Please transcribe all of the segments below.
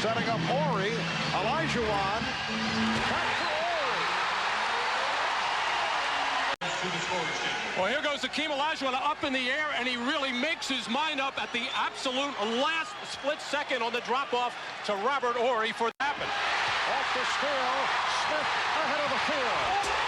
Setting up Horry. Olajuwon. Back for Horry. Well, here goes Hakeem Olajuwon up in the air, and he really makes his mind up at the absolute last split second on the drop-off to Robert Horry for that happen. Off the steal. Smith ahead of the field.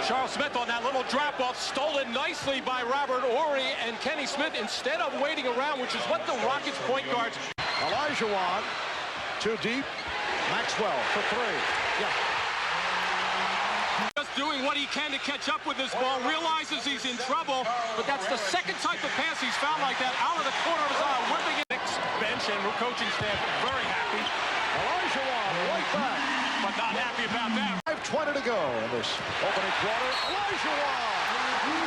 Charles Smith on that little drop-off, stolen nicely by Robert Horry, and Kenny Smith, instead of waiting around, which is what the Rockets point guards. Olajuwon, too deep. Maxwell for three. Yeah. Just doing what he can to catch up with this ball, realizes he's in trouble, but that's the second type of pass he's found like that, out of the corner of his eye, whipping it. Bench and coaching staff very happy. Olajuwon right back. But not happy about that. 5:20 to go in this opening quarter. Olajuwon!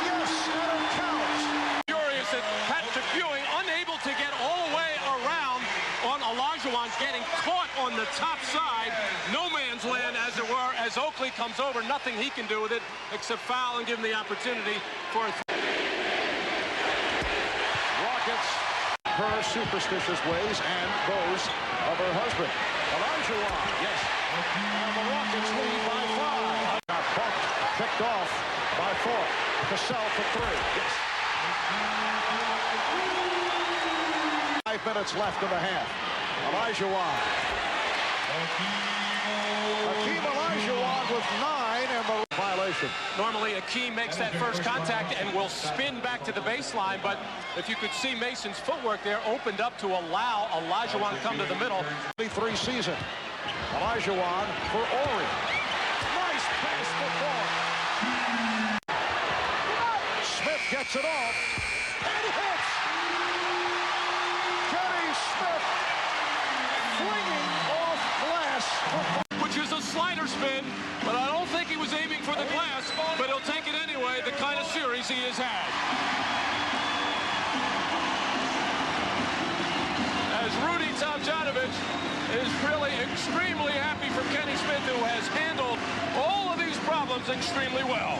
Yes, and it counts. Furious that Patrick Ewing unable to get all the way around on Olajuwon, getting caught on the top side. No man's land, as it were, as Oakley comes over. Nothing he can do with it except foul and give him the opportunity for a Rockets, her superstitious ways and those of her husband. Olajuwon, yes. And the Rockets lead by 5. Got bumped, picked off by 4. Cassell for 3. Yes. 5 minutes left in the half. Olajuwon. Hakeem Olajuwon with 9 and the violation. Normally, Hakeem makes that first contact and will spin back to the baseline, but if you could see Mason's footwork there, opened up to allow Olajuwon to come to the middle. 23 season. Olajuwon for Horry. Nice pass to Thorpe. Smith gets it off and hits. Kenny Smith flinging off glass. Which is a slider spin, but I don't think he was aiming for the glass, but he'll take it anyway, the kind of series he has had. As Rudy Tomjanovich is really extremely happy for Kenny Smith, who has handled all of these problems extremely well.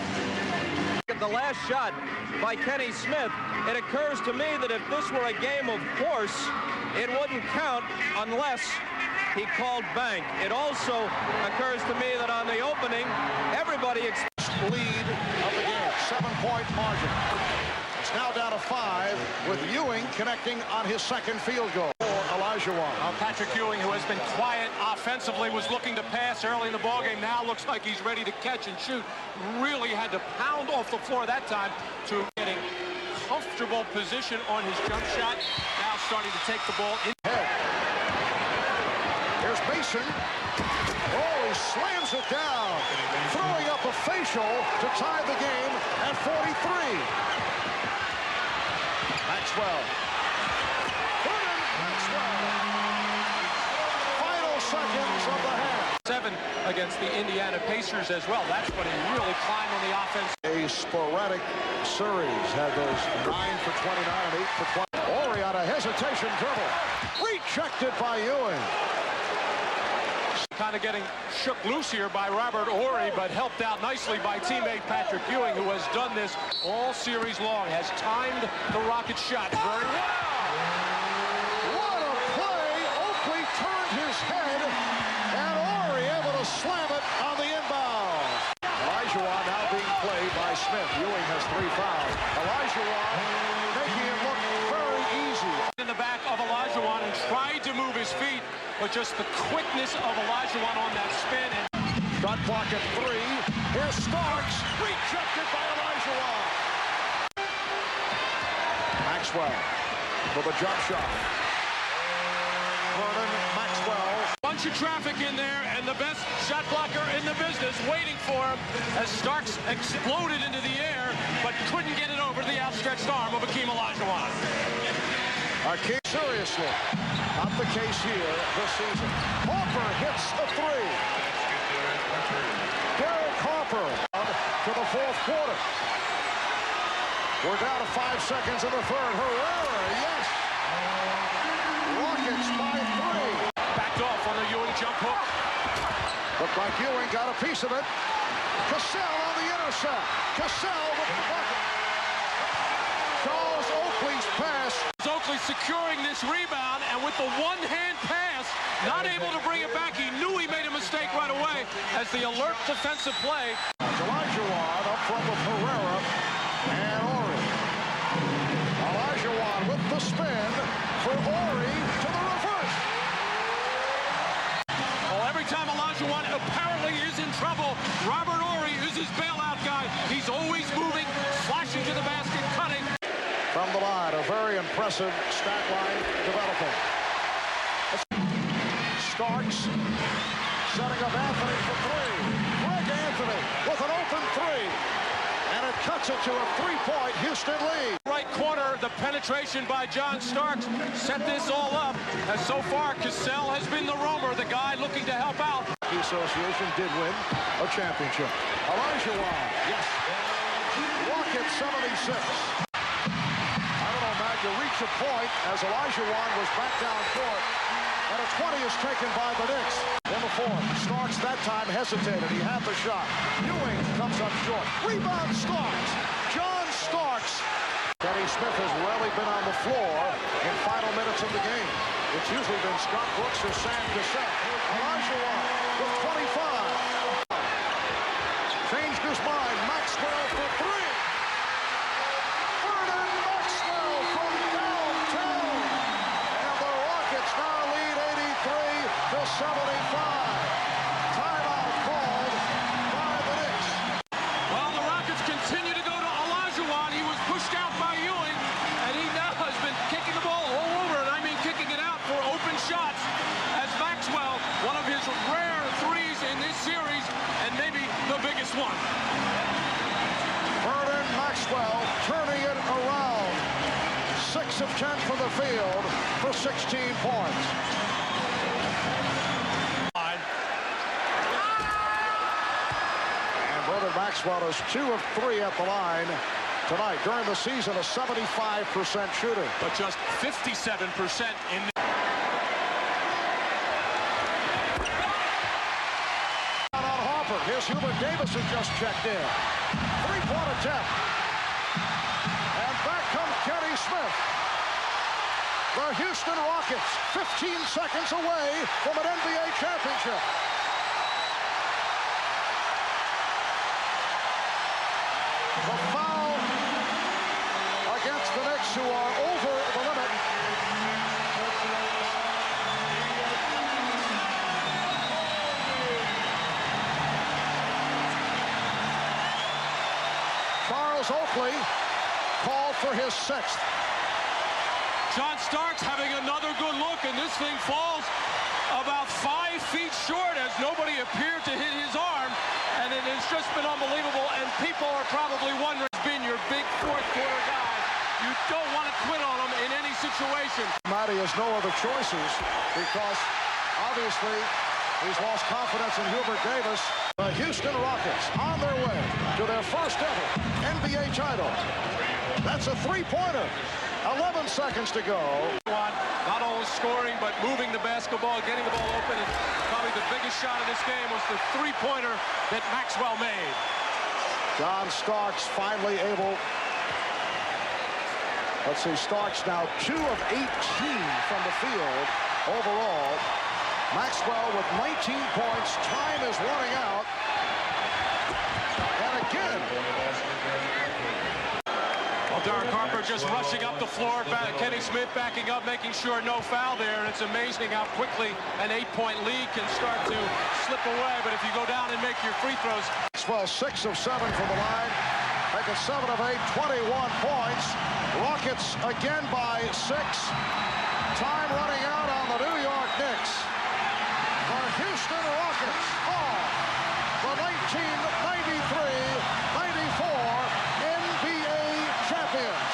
The last shot by Kenny Smith, it occurs to me that if this were a game of course, it wouldn't count unless he called bank. It also occurs to me that on the opening, everybody expects lead of the game, 7-point margin. It's now down to 5 with Ewing connecting on his second field goal for Olajuwon. Patrick Ewing, who has been quiet offensively, was looking to pass early in the ballgame. Now looks like he's ready to catch and shoot. Really had to pound off the floor that time to getting comfortable position on his jump shot. Now starting to take the ball in. Here's Mason. Oh, he slams it down, throwing up a facial to tie the game at 43. Maxwell. Vernon Maxwell. Final seconds of the half. 7 against the Indiana Pacers as well. That's when he really climbed on the offense. A sporadic series. Had those 9 for 29 and 8 for 20. Horry on a hesitation dribble. Rejected by Ewing. Kind of getting shook loose here by Robert Horry, but helped out nicely by teammate Patrick Ewing, who has done this all series long, has timed the Rockets shot very well. What a play! Oakley turned his head, and Horry able to slam it on the inbound. Olajuwon now being played by Smith. Ewing has 3 fouls. Olajuwon making it look very easy. In the back of Olajuwon and tried to move his feet, but just the quickness of Olajuwon on that spin. And shot clock at 3. Here's Starks. Rejected by Olajuwon. Maxwell for the jump shot. Vernon Maxwell. Bunch of traffic in there, and the best shot blocker in the business waiting for him as Starks exploded into the air, but couldn't get it over the outstretched arm of Hakeem Olajuwon. Hakeem, seriously, not the case here this season. Harper hits a 3. Derek Harper to the 4th quarter. We're down to 5 seconds in the 3rd. Herrera, yes. Rockets by 3. Backed off on the Ewing jump hook. Looked like Ewing got a piece of it. Cassell on the intercept. Cassell with the bucket. Charles Oakley's pass. Oakley actually securing this rebound, and with the one-hand pass, not able to bring it back. He knew he made a mistake right away as the alert defensive play. Olajuwon up front with Herrera and Ori. Olajuwon with the spin for Ori to the reverse. Well, every time Olajuwon apparently is in trouble, Robert Ori is his bailout guy. He's always moving, slashing to the basket, cutting. From the line, a very impressive stat line developing. Starks setting up Anthony for three. Greg Anthony with an open three. And it cuts it to a three-point Houston lead. Right corner, the penetration by John Starks set this all up. As so far, Cassell has been the roamer, the guy looking to help out. The association did win a championship. Olajuwon, yes. Rockets 76. I don't know, Matt, you reach a point as Olajuwon was back down court. And a 20 is taken by the Knicks. In the fourth, Starks that time hesitated. He had the shot. Ewing comes up short. Rebound Starks. John Starks. Kenny Smith has rarely been on the floor in final minutes of the game. It's usually been Scott Brooks or Sam Cassell. Olajuwon with 25. Changed his mind. Maxwell for three. Vernon Maxwell from downtown. And the Rockets now lead 83-75. Timeout called by the Knicks. Well, the Rockets continue to go to Olajuwon. He was pushed out by Ewing, and he now has been kicking the ball all over, and I mean kicking it out for open shots as Maxwell, one of his rare threes in this series, and maybe the biggest one. Vernon Maxwell turning it around. 6 of 10 from the field for 16 points. And Vernon Maxwell is 2 of 3 at the line tonight. During the season, a 75% shooter. But just 57% in the... On Harper. Here's Hubert Davis who just checked in. 3-point attempt. And back comes Kenny Smith. The Houston Rockets 15 seconds away from an NBA championship. The foul against the Knicks, who are over the limit. Charles Oakley called for his 6th. John Starks having another good look, and this thing falls about 5 feet short as nobody appeared to hit his arm, and it has just been unbelievable, and people are probably wondering, being your big fourth quarter guy, you don't want to quit on him in any situation. Matty has no other choices because obviously he's lost confidence in Hubert Davis. The Houston Rockets on their way to their first ever NBA title. That's a three-pointer. 11 seconds to go. Not only scoring, but moving the basketball, getting the ball open. And probably the biggest shot of this game was the three-pointer that Maxwell made. John Starks finally able. Let's see, Starks now 2 of 18 from the field overall. Maxwell with 19 points. Time is running out. And again. Well, Derek Harper just rushing up the floor. Kenny Smith backing up, making sure no foul there. And it's amazing how quickly an 8-point lead can start to slip away. But if you go down and make your free throws. Maxwell 6 of 7 from the line. Making 7 of 8, 21 points. Rockets again by 6. Time running out on the New York Knicks. The Houston Rockets are the 1993-94 NBA champions.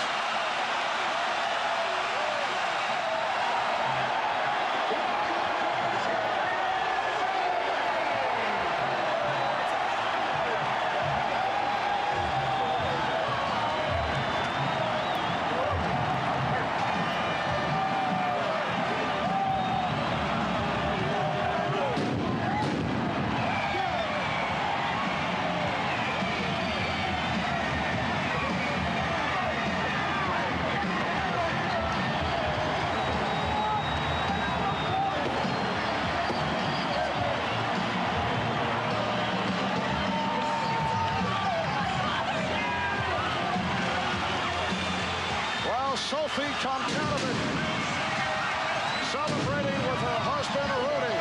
trophy, Tomjanovich celebrating with her husband, Rudy.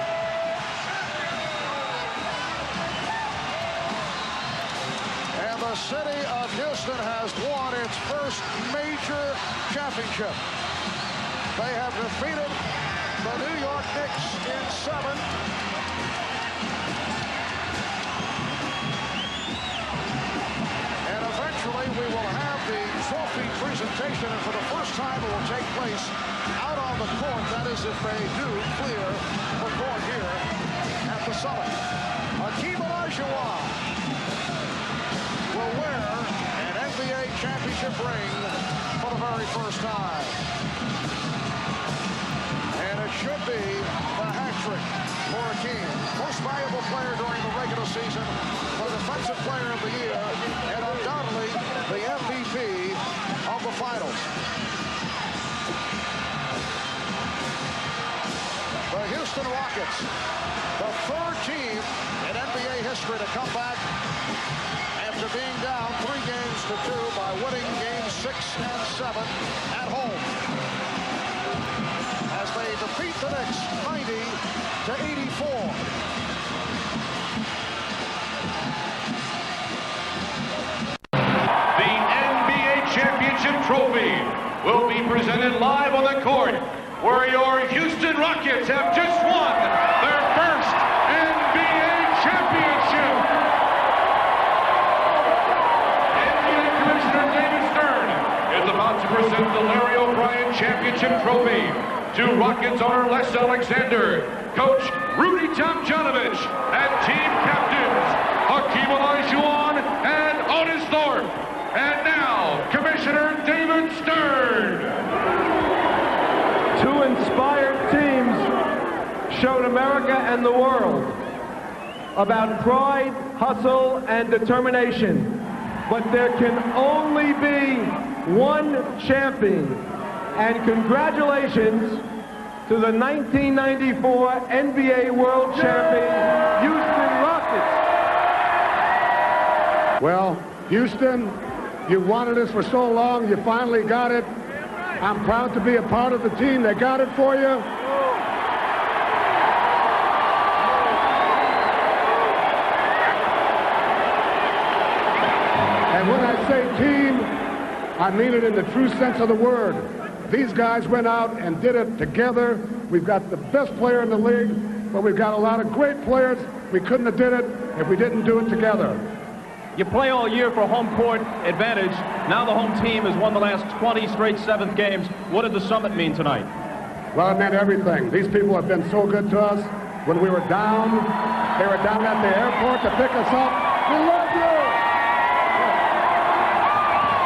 And the city of Houston has won its first major championship. They have defeated the New York Knicks in 7. And eventually we will have the trophy presentation, and for the first time it will take place out on the court. That is, if they do clear the court here at the Summit. Hakeem Olajuwon will wear an NBA championship ring for the very first time. And it should be the hat trick for Hakeem. Most valuable player during the regular season, the defensive player of the year, and undoubtedly the MVP of the finals. The Houston Rockets, the third team in NBA history to come back after being down 3-2 by winning games 6 and 7 at home, as they defeat the Knicks 90-84. The NBA Championship Trophy will be presented live on the court, where your Houston Rockets have just won their first NBA championship. NBA Commissioner David Stern is about to present the Larry O'Brien Championship Trophy to Rockets owner Les Alexander, Coach Rudy Tomjanovich, and team captains Hakeem Olajuwon and Otis Thorpe. And now, Commissioner David Stern. Two inspired teams showed America and the world about pride, hustle, and determination. But there can only be one champion. And congratulations to the 1994 NBA World Champion, Houston Rockets. Well, Houston, you wanted this for so long, you finally got it. I'm proud to be a part of the team that got it for you. And when I say team, I mean it in the true sense of the word. These guys went out and did it together. We've got the best player in the league, but we've got a lot of great players. We couldn't have did it if we didn't do it together. You play all year for home court advantage. Now the home team has won the last 20 straight seventh games. What did the Summit mean tonight? Well, it meant everything. These people have been so good to us. When we were down, they were down at the airport to pick us up. We